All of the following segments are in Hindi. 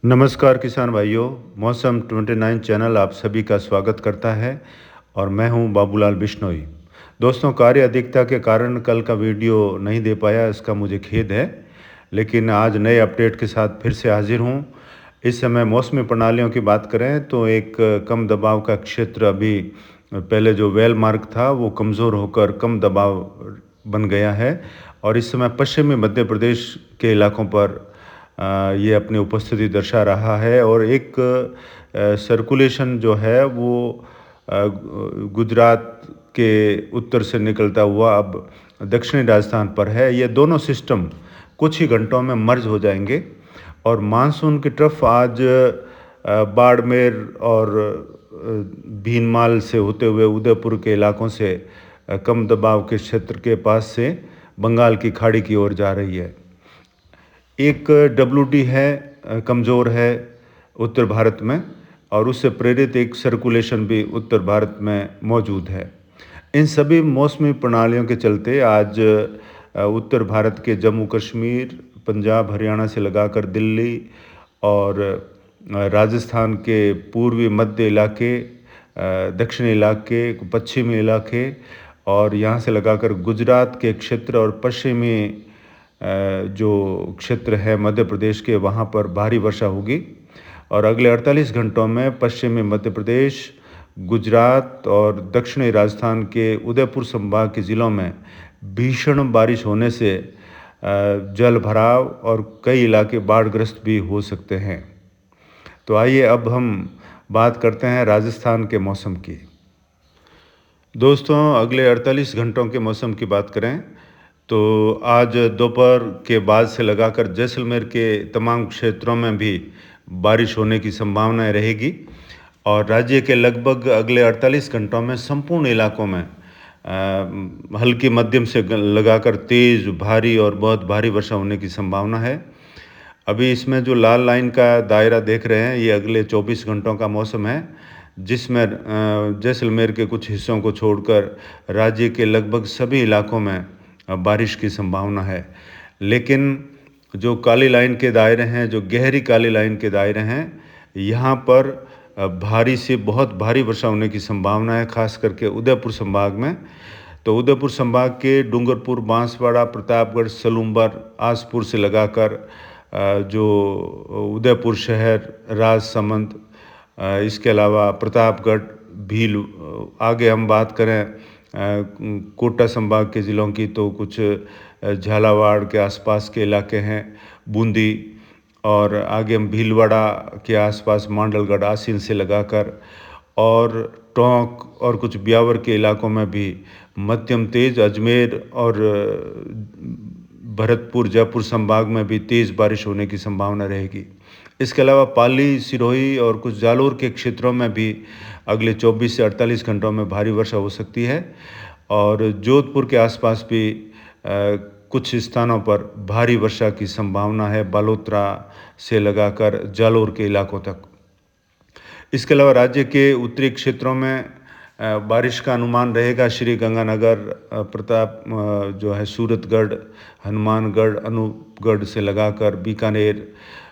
नमस्कार किसान भाइयों। मौसम 29 चैनल आप सभी का स्वागत करता है और मैं हूं बाबूलाल बिश्नोई। दोस्तों, कार्य अधिकता के कारण कल का वीडियो नहीं दे पाया, इसका मुझे खेद है। लेकिन आज नए अपडेट के साथ फिर से हाजिर हूं। इस समय मौसमी प्रणालियों की बात करें तो एक कम दबाव का क्षेत्र अभी पहले जो वेल मार्क था वो कमज़ोर होकर कम दबाव बन गया है और इस समय पश्चिमी मध्य प्रदेश के इलाकों पर ये अपनी उपस्थिति दर्शा रहा है और एक सर्कुलेशन जो है वो गुजरात के उत्तर से निकलता हुआ अब दक्षिणी राजस्थान पर है। ये दोनों सिस्टम कुछ ही घंटों में मर्ज हो जाएंगे और मानसून की तरफ आज बाड़मेर और भीनमाल से होते हुए उदयपुर के इलाकों से कम दबाव के क्षेत्र के पास से बंगाल की खाड़ी की ओर जा रही है। एक डब्ल्यूडी है, कमज़ोर है उत्तर भारत में और उससे प्रेरित एक सर्कुलेशन भी उत्तर भारत में मौजूद है। इन सभी मौसमी प्रणालियों के चलते आज उत्तर भारत के जम्मू कश्मीर, पंजाब, हरियाणा से लगाकर दिल्ली और राजस्थान के पूर्वी मध्य इलाके, दक्षिणी इलाके, पश्चिमी इलाके और यहाँ से लगाकर गुजरात के क्षेत्र और पश्चिमी जो क्षेत्र है मध्य प्रदेश के, वहाँ पर भारी वर्षा होगी और अगले 48 घंटों में पश्चिमी मध्य प्रदेश, गुजरात और दक्षिणी राजस्थान के उदयपुर संभाग के ज़िलों में भीषण बारिश होने से जल भराव और कई इलाके बाढ़ग्रस्त भी हो सकते हैं। तो आइए अब हम बात करते हैं राजस्थान के मौसम की। दोस्तों, अगले 48 घंटों के मौसम की बात करें तो आज दोपहर के बाद से लगाकर जैसलमेर के तमाम क्षेत्रों में भी बारिश होने की संभावनाएं रहेगी और राज्य के लगभग अगले 48 घंटों में संपूर्ण इलाकों में हल्की मध्यम से लगाकर तेज़, भारी और बहुत भारी वर्षा होने की संभावना है। अभी इसमें जो लाल लाइन का दायरा देख रहे हैं ये अगले 24 घंटों का मौसम है, जिसमें जैसलमेर के कुछ हिस्सों को छोड़कर राज्य के लगभग सभी इलाकों में बारिश की संभावना है। लेकिन जो काली लाइन के दायरे हैं, जो गहरी काली लाइन के दायरे हैं, यहाँ पर भारी से बहुत भारी वर्षा होने की संभावना है, खास करके उदयपुर संभाग में। तो उदयपुर संभाग के डूंगरपुर, बांसवाड़ा, प्रतापगढ़, सलूम्बर, आसपुर से लगाकर जो उदयपुर शहर, राजसमंद, इसके अलावा प्रतापगढ़, भील, आगे हम बात करें कोटा संभाग के ज़िलों की तो कुछ झालावाड़ के आसपास के इलाके हैं, बूंदी, और आगे हम भीलवाड़ा के आसपास मांडलगढ़, आसीन से लगाकर और टोंक और कुछ ब्यावर के इलाकों में भी मध्यम तेज़, अजमेर और भरतपुर, जयपुर संभाग में भी तेज़ बारिश होने की संभावना रहेगी। इसके अलावा पाली, सिरोही और कुछ जालोर के क्षेत्रों में भी अगले 24 से 48 घंटों में भारी वर्षा हो सकती है और जोधपुर के आसपास भी कुछ स्थानों पर भारी वर्षा की संभावना है, बालोतरा से लगाकर जालोर के इलाकों तक। इसके अलावा राज्य के उत्तरी क्षेत्रों में बारिश का अनुमान रहेगा। श्री गंगानगर, प्रताप जो है सूरतगढ़, हनुमानगढ़, अनूपगढ़ से लगाकर बीकानेर,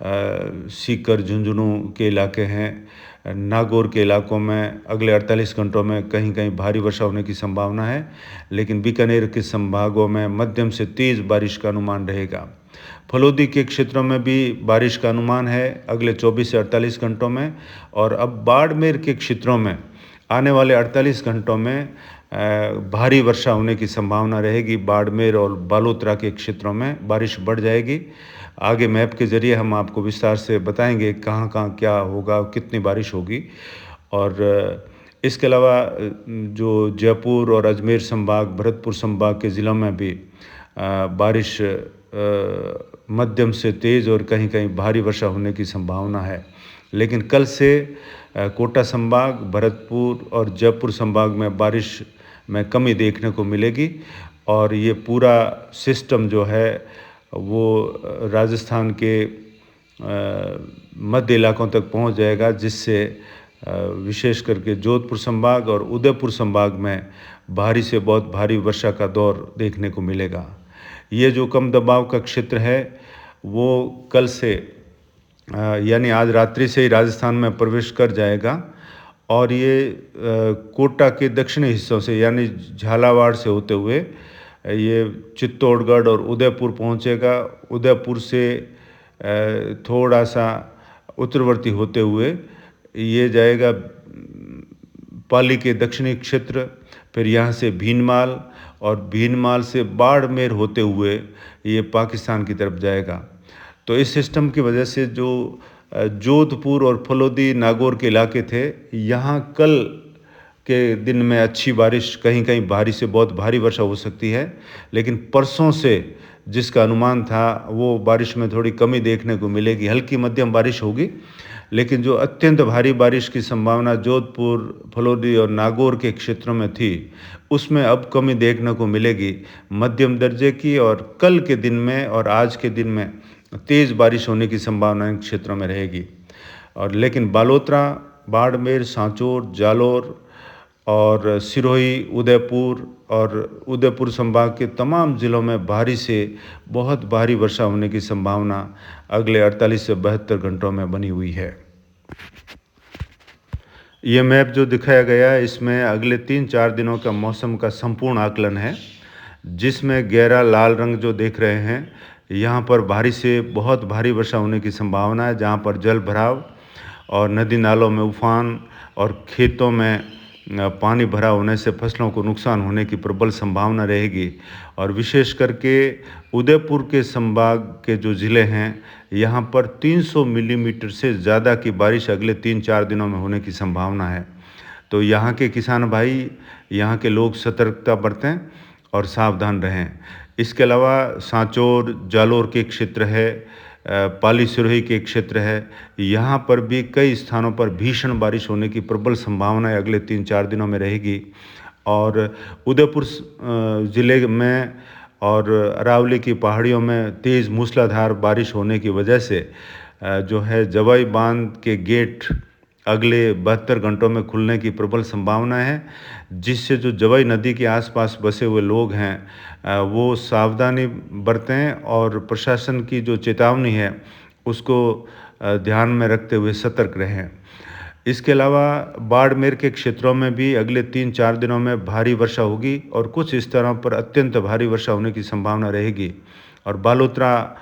सीकर, झुंझुनू के इलाके हैं, नागौर के इलाकों में अगले 48 घंटों में कहीं कहीं भारी वर्षा होने की संभावना है। लेकिन बीकानेर के संभागों में मध्यम से तेज़ बारिश का अनुमान रहेगा। फलोदी के क्षेत्रों में भी बारिश का अनुमान है अगले 24 से 48 घंटों में। और अब बाड़मेर के क्षेत्रों में आने वाले 48 घंटों में भारी वर्षा होने की संभावना रहेगी। बाड़मेर और बालोतरा के क्षेत्रों में बारिश बढ़ जाएगी। आगे मैप के ज़रिए हम आपको विस्तार से बताएंगे कहाँ कहाँ क्या होगा, कितनी बारिश होगी। और इसके अलावा जो जयपुर और अजमेर संभाग, भरतपुर संभाग के ज़िलों में भी बारिश मध्यम से तेज़ और कहीं कहीं भारी वर्षा होने की संभावना है। लेकिन कल से कोटा संभाग, भरतपुर और जयपुर संभाग में बारिश में कमी देखने को मिलेगी और ये पूरा सिस्टम जो है वो राजस्थान के मध्य इलाकों तक पहुंच जाएगा, जिससे विशेष करके जोधपुर संभाग और उदयपुर संभाग में भारी से बहुत भारी वर्षा का दौर देखने को मिलेगा। ये जो कम दबाव का क्षेत्र है वो कल से यानी आज रात्रि से ही राजस्थान में प्रवेश कर जाएगा और ये कोटा के दक्षिणी हिस्सों से यानी झालावाड़ से होते हुए ये चित्तौड़गढ़ और उदयपुर पहुंचेगा। उदयपुर से थोड़ा सा उत्तरवर्ती होते हुए ये जाएगा पाली के दक्षिणी क्षेत्र, फिर यहाँ से भीनमाल और भीनमाल से बाड़मेर होते हुए ये पाकिस्तान की तरफ जाएगा। तो इस सिस्टम की वजह से जो जोधपुर और फलोदी नागौर के इलाके थे, यहाँ कल के दिन में अच्छी बारिश, कहीं कहीं भारी से बहुत भारी वर्षा हो सकती है, लेकिन परसों से जिसका अनुमान था वो बारिश में थोड़ी कमी देखने को मिलेगी। हल्की मध्यम बारिश होगी, लेकिन जो अत्यंत भारी बारिश की संभावना जोधपुर, फलोदी और नागौर के क्षेत्रों में थी, उसमें अब कमी देखने को मिलेगी मध्यम दर्जे की। और कल के दिन में और आज के दिन में तेज़ बारिश होने की संभावना इन क्षेत्रों में रहेगी। और लेकिन बालोतरा, बाड़मेर, सांचौर, जालौर और सिरोही, उदयपुर और उदयपुर संभाग के तमाम ज़िलों में भारी से बहुत भारी वर्षा होने की संभावना अगले 48 से 72 घंटों में बनी हुई है। ये मैप जो दिखाया गया है, इसमें अगले 3-4 दिनों का मौसम का संपूर्ण आकलन है, जिसमें गहरा लाल रंग जो देख रहे हैं, यहाँ पर भारी से बहुत भारी वर्षा होने की संभावना है, जहाँ पर जल भराव और नदी नालों में उफान और खेतों में पानी भरा होने से फसलों को नुकसान होने की प्रबल संभावना रहेगी। और विशेष करके उदयपुर के संभाग के जो ज़िले हैं, यहाँ पर 300 मिलीमीटर से ज़्यादा की बारिश अगले 3-4 दिनों में होने की संभावना है। तो यहाँ के किसान भाई, यहाँ के लोग सतर्कता बरतें और सावधान रहें। इसके अलावा सांचौर, जालौर के क्षेत्र है, पाली सिरोही के क्षेत्र है, यहाँ पर भी कई स्थानों पर भीषण बारिश होने की प्रबल संभावना अगले 3-4 दिनों में रहेगी। और उदयपुर ज़िले में और अरावली की पहाड़ियों में तेज़ मूसलाधार बारिश होने की वजह से जो है जवाई बांध के गेट अगले 72 घंटों में खुलने की प्रबल संभावना है, जिससे जो जवाई नदी के आसपास बसे हुए लोग हैं वो सावधानी बरतें और प्रशासन की जो चेतावनी है उसको ध्यान में रखते हुए सतर्क रहें। इसके अलावा बाड़मेर के क्षेत्रों में भी अगले 3-4 दिनों में भारी वर्षा होगी और कुछ स्थानों पर अत्यंत भारी वर्षा होने की संभावना रहेगी। और बालोतरा,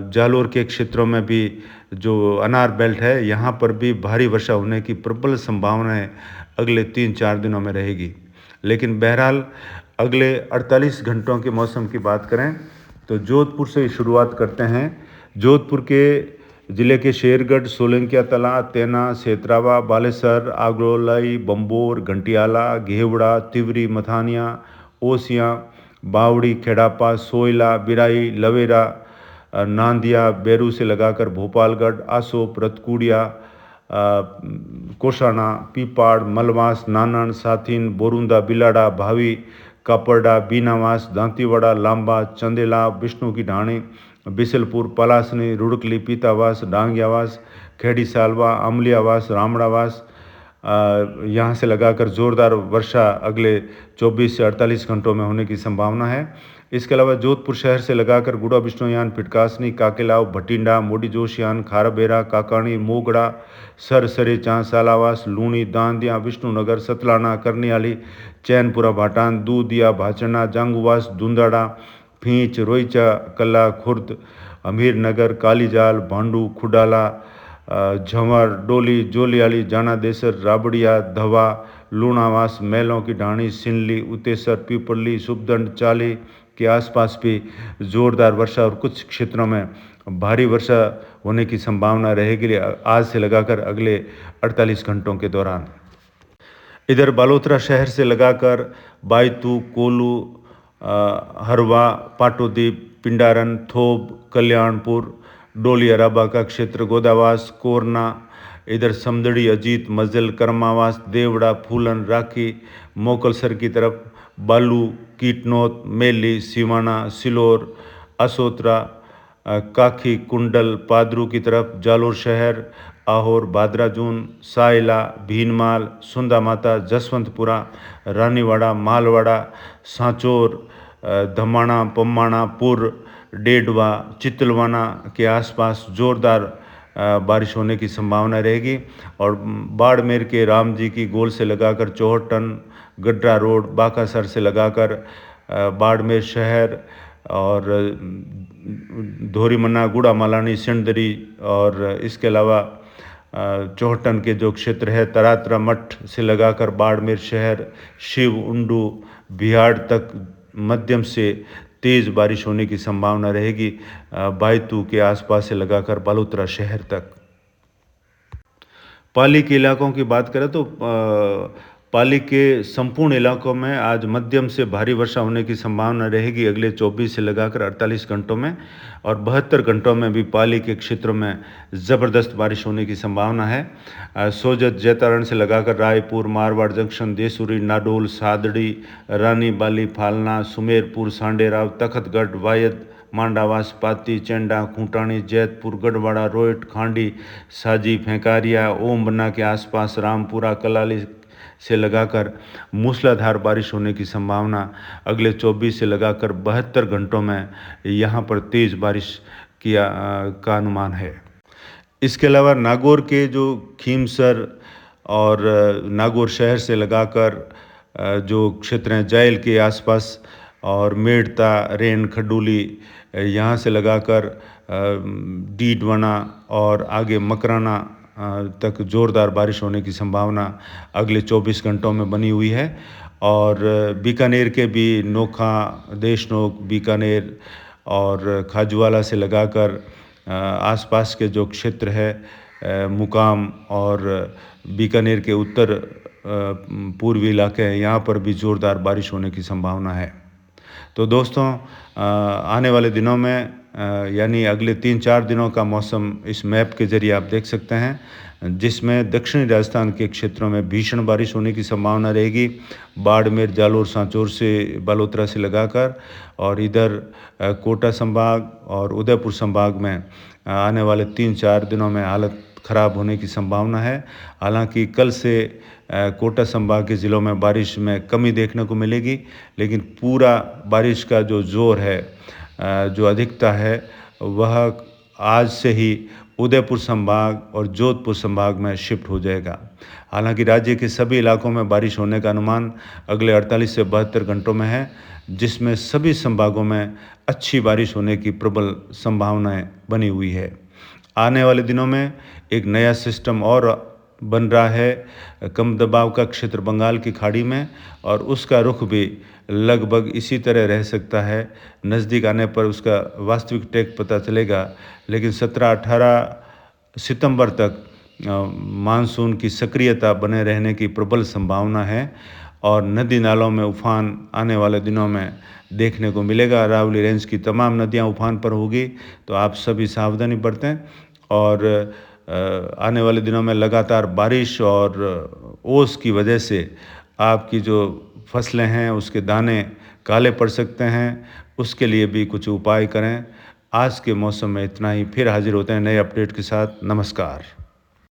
जालौर के क्षेत्रों में भी जो अनार बेल्ट है, यहाँ पर भी भारी वर्षा होने की प्रबल संभावनाएं अगले 3-4 दिनों में रहेगी। लेकिन बहरहाल अगले 48 घंटों के मौसम की बात करें तो जोधपुर से शुरुआत करते हैं। जोधपुर के ज़िले के शेरगढ़, सोलंकिया तला, तेना, सेतरावा, बालेसर, आगरोलाई, बम्बोर, घंटियाला, घेवड़ा, तिवरी, मथानिया, ओसियाँ, बावड़ी, खेड़ापा, सोयला, बिराई, लवेरा, नांदिया, बेरू से लगाकर भोपालगढ़, आसोप, रतकुड़िया, कोषाना, पीपाड़, मलवास, नानन, साथिन, बोरुंदा, बिलाड़ा, भावी, कापरडा, बीनावास, दांतीवाड़ा, लांबा, चंदेला, विष्णु की ढाणी, बिसलपुर, पलासनी, रुड़कली, पीतावास, डांगियावास, खेड़ी सालवा, अमलियावास, रामड़ावास, यहाँ से लगाकर ज़ोरदार वर्षा अगले 24 से 48 घंटों में होने की संभावना है। इसके अलावा जोधपुर शहर से लगाकर गुड़ा, बिश्नोयान, पिटकासनी, काकेलाव, भटिंडा, मोडी जोशियान, खाराबेरा, काकाणी, मोगड़ा, सरसरे, चांसालावास, लूणी, दांदिया, विष्णुनगर, सतलाना, करनियाली, चैनपुरा, भाटान, दूधिया, भाचना, जांगुवास, दुंदाड़ा, फींच, रोईचा, कला, खुर्द, अमीरनगर, कालीजाल, भांडू, खुडाला, झंवर, डोली, जोलियाली, जाना देसर, राबड़िया, धवा, लूणावास, मेलों की ढाणी, सिनली, उतेसर, पीपली, सुबदंड, चाली के आसपास भी ज़ोरदार वर्षा और कुछ क्षेत्रों में भारी वर्षा होने की संभावना रहेगी आज से लगाकर अगले 48 घंटों के दौरान। इधर बालोतरा शहर से लगाकर बायतू, कोलू, हरवा, पाटोदीप, पिंडारन, थोब, कल्याणपुर, डोली, अराबा का क्षेत्र, गोदावास, कोरना, इधर समदड़ी, अजीत, मजल, करमावास, देवड़ा, फूलन, राखी, मोकलसर की तरफ, बालू, कीटनोत, मेली, सिवाना, सिलोर, असोत्रा, काखी, कुंडल, पादरू की तरफ, जालोर शहर, आहोर, बादराजून, सायला, भीनमाल, सुंदा माता, जसवंतपुरा, रानीवाड़ा, मालवाड़ा, सांचौर, धमाणा, पम्माणा, पुर, डेडवा, चितलवाना के आसपास ज़ोरदार बारिश होने की संभावना रहेगी। और बाड़मेर के राम जी की गोल से लगाकर चौहटन, गड्ढा रोड, बाकासर से लगाकर बाड़मेर शहर और धोरीमन्ना, गुड़ा मालानी, सिंदरी और इसके अलावा चौहटन के जो क्षेत्र है तरातरा मठ से लगाकर बाड़मेर शहर, शिव, उंडू, बिहाड़ तक मध्यम से तेज़ बारिश होने की संभावना रहेगी। बायतू के आसपास से लगाकर बालोतरा शहर तक। पाली के इलाकों की बात करें तो पाली के संपूर्ण इलाकों में आज मध्यम से भारी वर्षा होने की संभावना रहेगी अगले 24 से लगाकर 48 घंटों में। और 72 घंटों में भी पाली के क्षेत्रों में ज़बरदस्त बारिश होने की संभावना है। सोजत, जैतारण से लगाकर रायपुर, मारवाड़ जंक्शन, देसूरी, नाडोल, सादड़ी, रानी बाली, फालना, सुमेरपुर, सांडेराव, तखतगढ़, वायद, मांडावास, पाती, चेंडा, खूंटाणी, जैतपुर, गढ़वाड़ा, रोइट, खांडी, साजी, फेंकारिया, ओमबन्ना के आसपास, रामपुरा, कलाली से लगाकर मूसलाधार बारिश होने की संभावना अगले 24 से लगाकर 72 घंटों में यहाँ पर तेज़ बारिश का अनुमान है। इसके अलावा नागौर के जो खीमसर और नागौर शहर से लगाकर जो क्षेत्र हैं जायल के आसपास और मेड़ता, रेन, खडूली, यहाँ से लगाकर डीडवाना और आगे मकराना तक ज़ोरदार बारिश होने की संभावना अगले 24 घंटों में बनी हुई है। और बीकानेर के भी नोखा, देशनोक, बीकानेर और खाजूवाला से लगाकर आसपास के जो क्षेत्र है मुकाम और बीकानेर के उत्तर पूर्वी इलाके हैं, यहाँ पर भी ज़ोरदार बारिश होने की संभावना है। तो दोस्तों, आने वाले दिनों में यानी अगले 3-4 दिनों का मौसम इस मैप के ज़रिए आप देख सकते हैं, जिसमें दक्षिणी राजस्थान के क्षेत्रों में भीषण बारिश होने की संभावना रहेगी। बाड़मेर, जालोर, सांचौर से बालोतरा से लगाकर और इधर कोटा संभाग और उदयपुर संभाग में आने वाले 3-4 दिनों में हालत ख़राब होने की संभावना है। हालांकि कल से कोटा संभाग के ज़िलों में बारिश में कमी देखने को मिलेगी, लेकिन पूरा बारिश का जो ज़ोर है, जो अधिकता है, वह आज से ही उदयपुर संभाग और जोधपुर संभाग में शिफ्ट हो जाएगा। हालांकि राज्य के सभी इलाकों में बारिश होने का अनुमान अगले 48 से 72 घंटों में है, जिसमें सभी संभागों में अच्छी बारिश होने की प्रबल संभावनाएं बनी हुई है। आने वाले दिनों में एक नया सिस्टम और बन रहा है कम दबाव का क्षेत्र बंगाल की खाड़ी में, और उसका रुख भी लगभग इसी तरह रह सकता है। नज़दीक आने पर उसका वास्तविक टेक पता चलेगा, लेकिन 17-18 सितंबर तक मानसून की सक्रियता बने रहने की प्रबल संभावना है और नदी नालों में उफान आने वाले दिनों में देखने को मिलेगा। अरावली रेंज की तमाम नदियां उफान पर होगी, तो आप सभी सावधानी बरतें। और आने वाले दिनों में लगातार बारिश और ओस की वजह से आपकी जो फसलें हैं उसके दाने काले पड़ सकते हैं, उसके लिए भी कुछ उपाय करें। आज के मौसम में इतना ही, फिर हाजिर होते हैं नए अपडेट के साथ। नमस्कार।